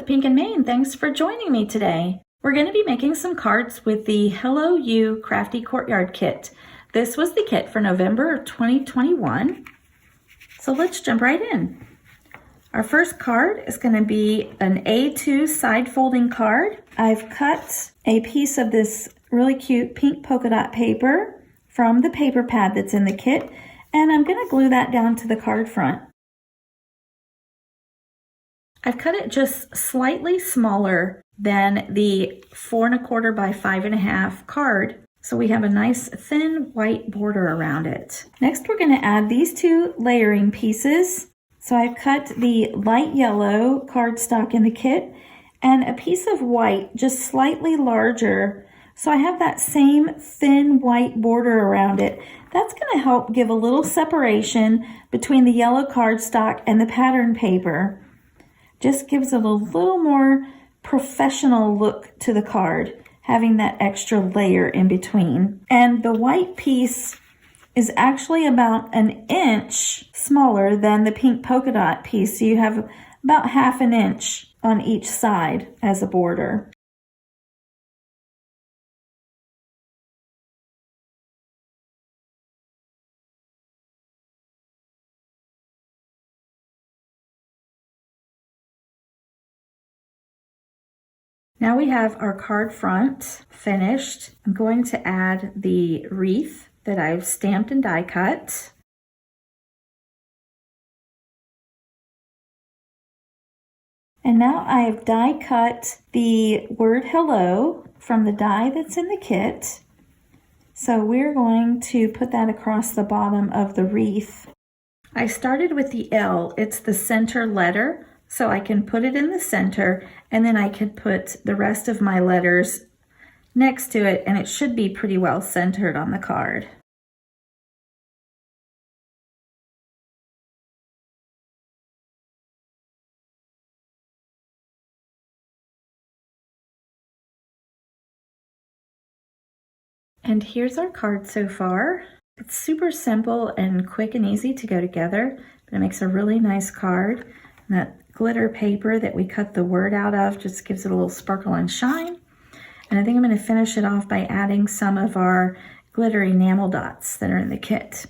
with Pink and Maine. Thanks for joining me today. We're going to be making some cards with the Hello You Crafty Courtyard Kit. This was the kit for November of 2021. So let's jump right in. Our first card is going to be an A2 side folding card. I've cut a piece of this really cute pink polka dot paper from the paper pad that's in the kit, and I'm going to glue that down to the card front. I've cut it just slightly smaller than the 4 1/4 by 5 1/2 card, so we have a nice thin white border around it. Next, we're going to add these two layering pieces. So I've cut the light yellow cardstock in the kit and a piece of white just slightly larger. So I have that same thin white border around it. That's going to help give a little separation between the yellow cardstock and the pattern paper. Just gives it a little more professional look to the card, having that extra layer in between. And the white piece is actually about 1 inch smaller than the pink polka dot piece. So you have about 1/2 inch on each side as a border. Now we have our card front finished. I'm going to add the wreath that I've stamped and die cut. And now I've die cut the word hello from the die that's in the kit. So we're going to put that across the bottom of the wreath. I started with the L, it's the center letter. So I can put it in the center, and then I could put the rest of my letters next to it, and it should be pretty well centered on the card. And here's our card so far. It's super simple and quick and easy to go together, but it makes a really nice card. And that glitter paper that we cut the word out of just gives it a little sparkle and shine. And I think I'm going to finish it off by adding some of our glitter enamel dots that are in the kit.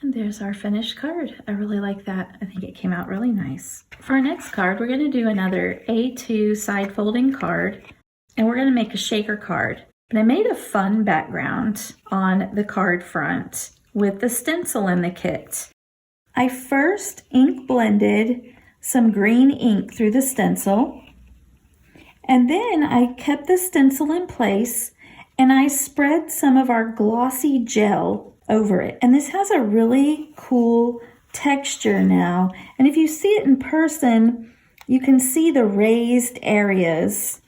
And there's our finished card. I really like that. I think it came out really nice. For our next card, we're going to do another A2 side folding card. And we're going to make a shaker card. And I made a fun background on the card front with the stencil in the kit. I first ink blended some green ink through the stencil. And then I kept the stencil in place and I spread some of our glossy gel over it. And this has a really cool texture now. And if you see it in person, you can see the raised areas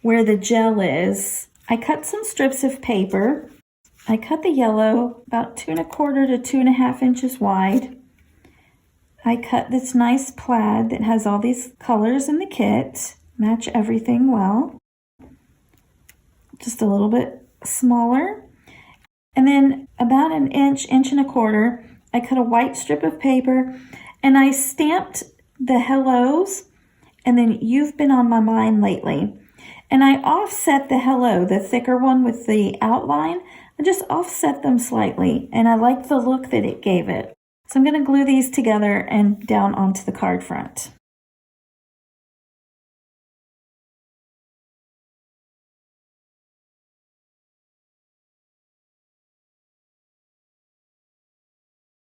where the gel is. I cut some strips of paper. I cut the yellow about 2 1/4 to 2 1/2 inches wide. I cut this nice plaid that has all these colors in the kit, match everything well. Just a little bit smaller. And then about 1 inch, 1.25 inches, I cut a white strip of paper and I stamped the hellos and then you've been on my mind lately. And I offset the hello, the thicker one with the outline. I just offset them slightly, and I like the look that it gave it. So I'm going to glue these together and down onto the card front.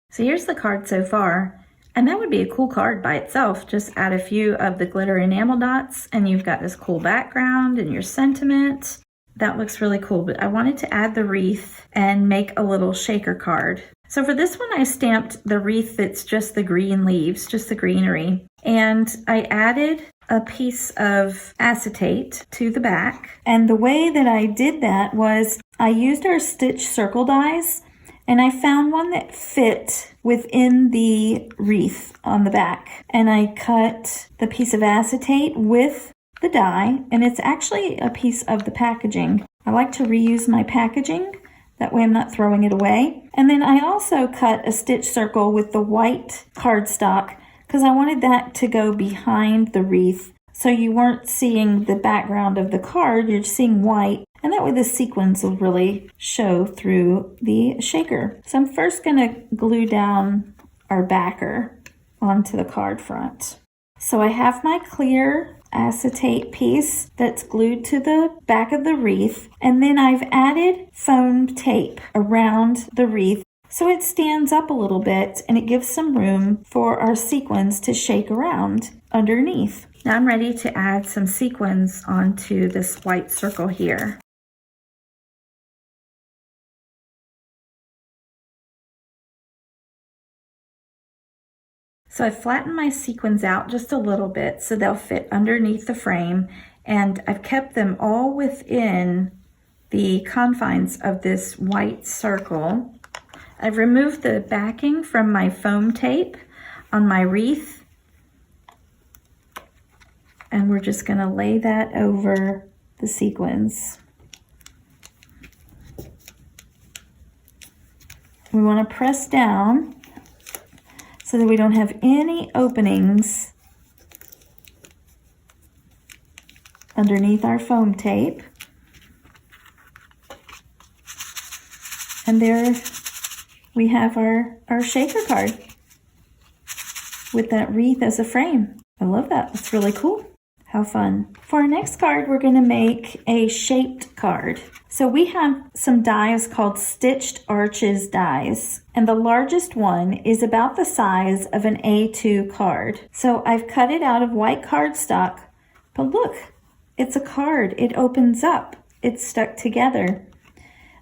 So here's the card so far. And that would be a cool card by itself. Just add a few of the glitter enamel dots and you've got this cool background and your sentiment. That looks really cool, but I wanted to add the wreath and make a little shaker card. So for this one, I stamped the wreath that's just the green leaves, just the greenery. And I added a piece of acetate to the back. And the way that I did that was I used our stitch circle dies. And I found one that fit within the wreath on the back. And I cut the piece of acetate with the die, and it's actually a piece of the packaging. I like to reuse my packaging. That way I'm not throwing it away. And then I also cut a stitch circle with the white cardstock because I wanted that to go behind the wreath. So you weren't seeing the background of the card, you're seeing white. And that way the sequins will really show through the shaker. So I'm first gonna glue down our backer onto the card front. So I have my clear acetate piece that's glued to the back of the wreath, and then I've added foam tape around the wreath so it stands up a little bit and it gives some room for our sequins to shake around underneath. Now I'm ready to add some sequins onto this white circle here. So I flattened my sequins out just a little bit so they'll fit underneath the frame, and I've kept them all within the confines of this white circle. I've removed the backing from my foam tape on my wreath, and we're just going to lay that over the sequins. We want to press down so that we don't have any openings underneath our foam tape. And there we have our shaker card with that wreath as a frame. I love that. It's really cool. How fun. For our next card, we're going to make a shaped card. So we have some dies called Stitched Arches dies, and the largest one is about the size of an A2 card. So I've cut it out of white cardstock, but look, it's a card. It opens up. It's stuck together.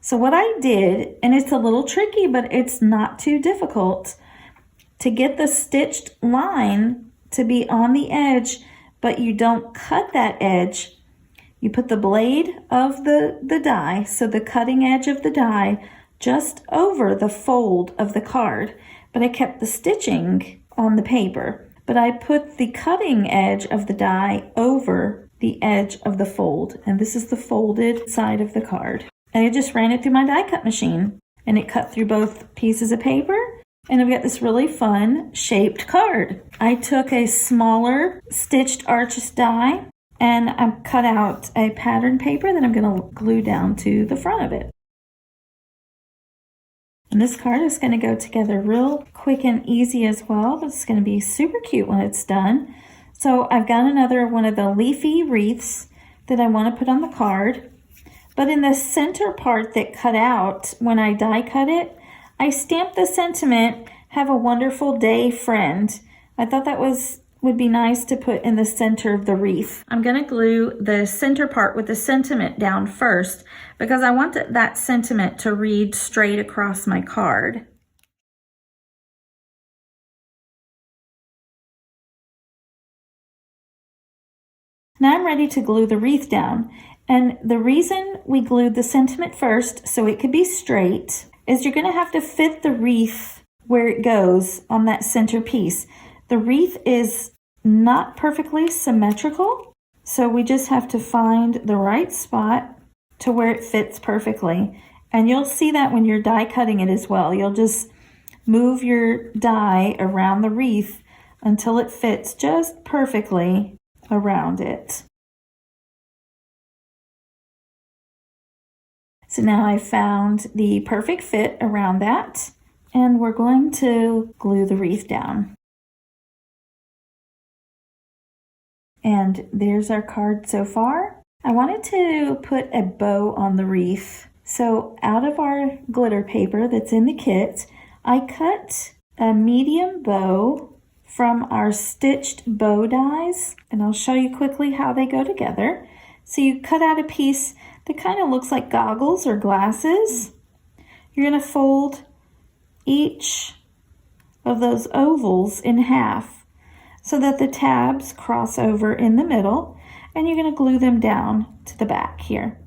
So what I did, and it's a little tricky, but it's not too difficult, to get the stitched line to be on the edge, but you don't cut that edge. You put the blade of the die, so the cutting edge of the die, just over the fold of the card. But I kept the stitching on the paper. But I put the cutting edge of the die over the edge of the fold. And this is the folded side of the card. And I just ran it through my die cut machine. And it cut through both pieces of paper. And I've got this really fun shaped card. I took a smaller Stitched Arches die, and I've cut out a pattern paper that I'm going to glue down to the front of it. And this card is going to go together real quick and easy as well, but it's going to be super cute when it's done. So I've got another one of the leafy wreaths that I want to put on the card. But in the center part that cut out, when I die cut it, I stamped the sentiment, "Have a wonderful day, friend." I thought that would be nice to put in the center of the wreath. I'm going to glue the center part with the sentiment down first because I want that sentiment to read straight across my card. Now I'm ready to glue the wreath down. And the reason we glued the sentiment first, so it could be straight, is you're going to have to fit the wreath where it goes on that center piece. The wreath is not perfectly symmetrical, so we just have to find the right spot to where it fits perfectly. And you'll see that when you're die cutting it as well. You'll just move your die around the wreath until it fits just perfectly around it. So now I've found the perfect fit around that, and we're going to glue the wreath down. And there's our card so far. I wanted to put a bow on the wreath. So out of our glitter paper that's in the kit, I cut a medium bow from our stitched bow dies, and I'll show you quickly how they go together. So you cut out a piece that kind of looks like goggles or glasses. You're going to fold each of those ovals in half so that the tabs cross over in the middle, and you're going to glue them down to the back here.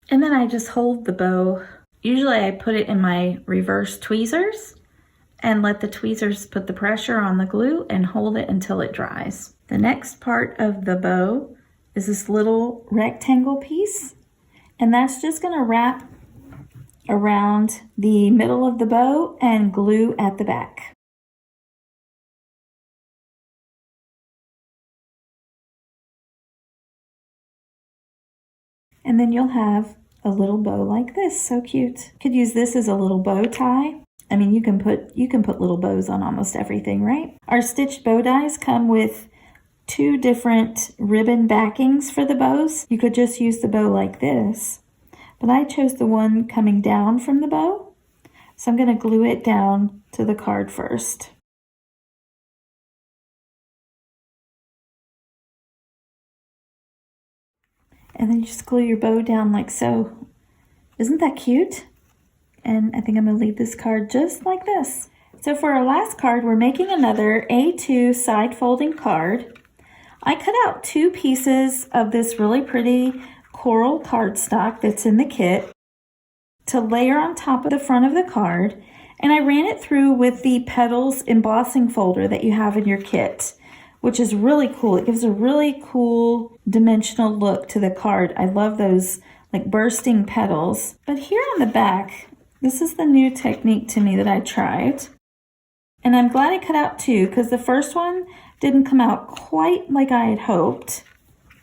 And then I just hold the bow. Usually I put it in my reverse tweezers, and let the tweezers put the pressure on the glue and hold it until it dries. The next part of the bow is this little rectangle piece, and that's just going to wrap around the middle of the bow and glue at the back. And then you'll have a little bow like this. So cute. Could use this as a little bow tie. I mean, you can put little bows on almost everything, right? Our stitched bow dies come with 2 different ribbon backings for the bows. You could just use the bow like this, but I chose the one coming down from the bow. So I'm going to glue it down to the card first. And then you just glue your bow down like so. Isn't that cute? And I think I'm going to leave this card just like this. So for our last card, we're making another A2 side folding card. I cut out 2 pieces of this really pretty coral cardstock that's in the kit to layer on top of the front of the card. And I ran it through with the petals embossing folder that you have in your kit, which is really cool. It gives a really cool dimensional look to the card. I love those like bursting petals. But here on the back, this is the new technique to me that I tried. And I'm glad I cut out 2 because the first one didn't come out quite like I had hoped,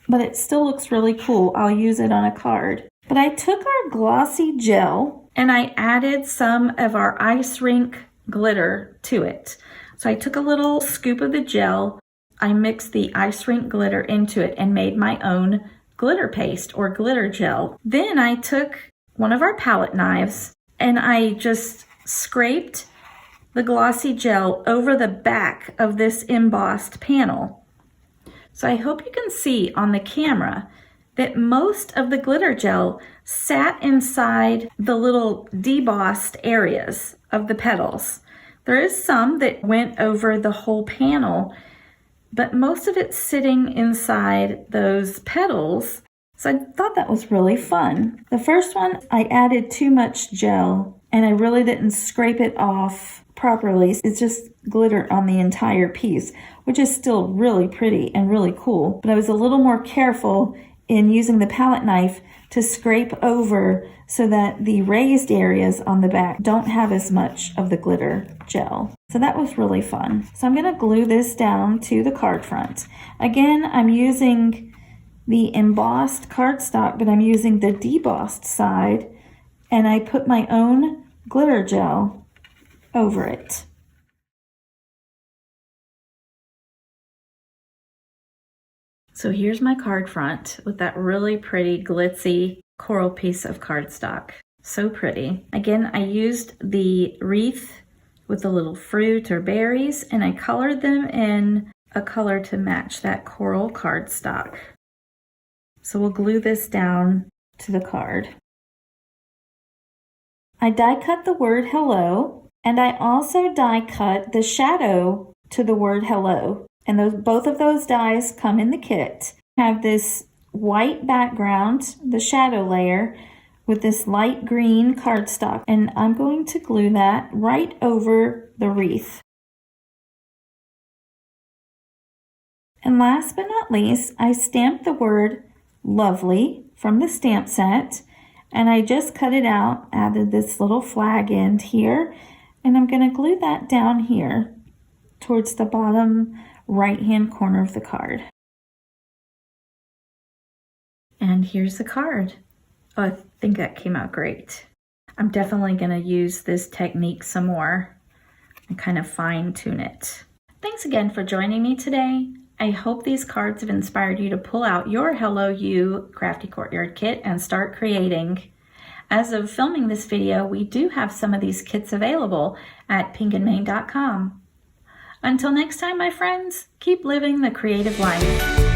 but it still looks really cool. I'll use it on a card. But I took our glossy gel and I added some of our ice rink glitter to it. So I took a little scoop of the gel, I mixed the ice rink glitter into it and made my own glitter paste or glitter gel. Then I took one of our palette knives and I just scraped the glossy gel over the back of this embossed panel. So I hope you can see on the camera that most of the glitter gel sat inside the little debossed areas of the petals. There is some that went over the whole panel, but most of it's sitting inside those petals. So I thought that was really fun. The first one, I added too much gel and I really didn't scrape it off properly. It's just glitter on the entire piece, which is still really pretty and really cool. But I was a little more careful in using the palette knife to scrape over so that the raised areas on the back don't have as much of the glitter gel. So that was really fun. So I'm going to glue this down to the card front. Again, I'm using the embossed cardstock, but I'm using the debossed side, and I put my own glitter gel over it. So here's my card front with that really pretty glitzy coral piece of cardstock. So pretty. Again, I used the wreath with the little fruit or berries, and I colored them in a color to match that coral cardstock. So we'll glue this down to the card. I die cut the word hello, and I also die cut the shadow to the word hello. And both of those dies come in the kit. I have this white background, the shadow layer, with this light green cardstock, and I'm going to glue that right over the wreath. And last but not least, I stamped the word lovely from the stamp set, and I just cut it out, added this little flag end here, and I'm going to glue that down here towards the bottom right hand corner of the card. And here's the card. Oh, I think that came out great. I'm definitely going to use this technique some more and kind of fine tune it. Thanks again for joining me today. I hope these cards have inspired you to pull out your Hello You Crafty Courtyard kit and start creating. As of filming this video, we do have some of these kits available at pinkandmane.com. Until next time, my friends, keep living the creative life.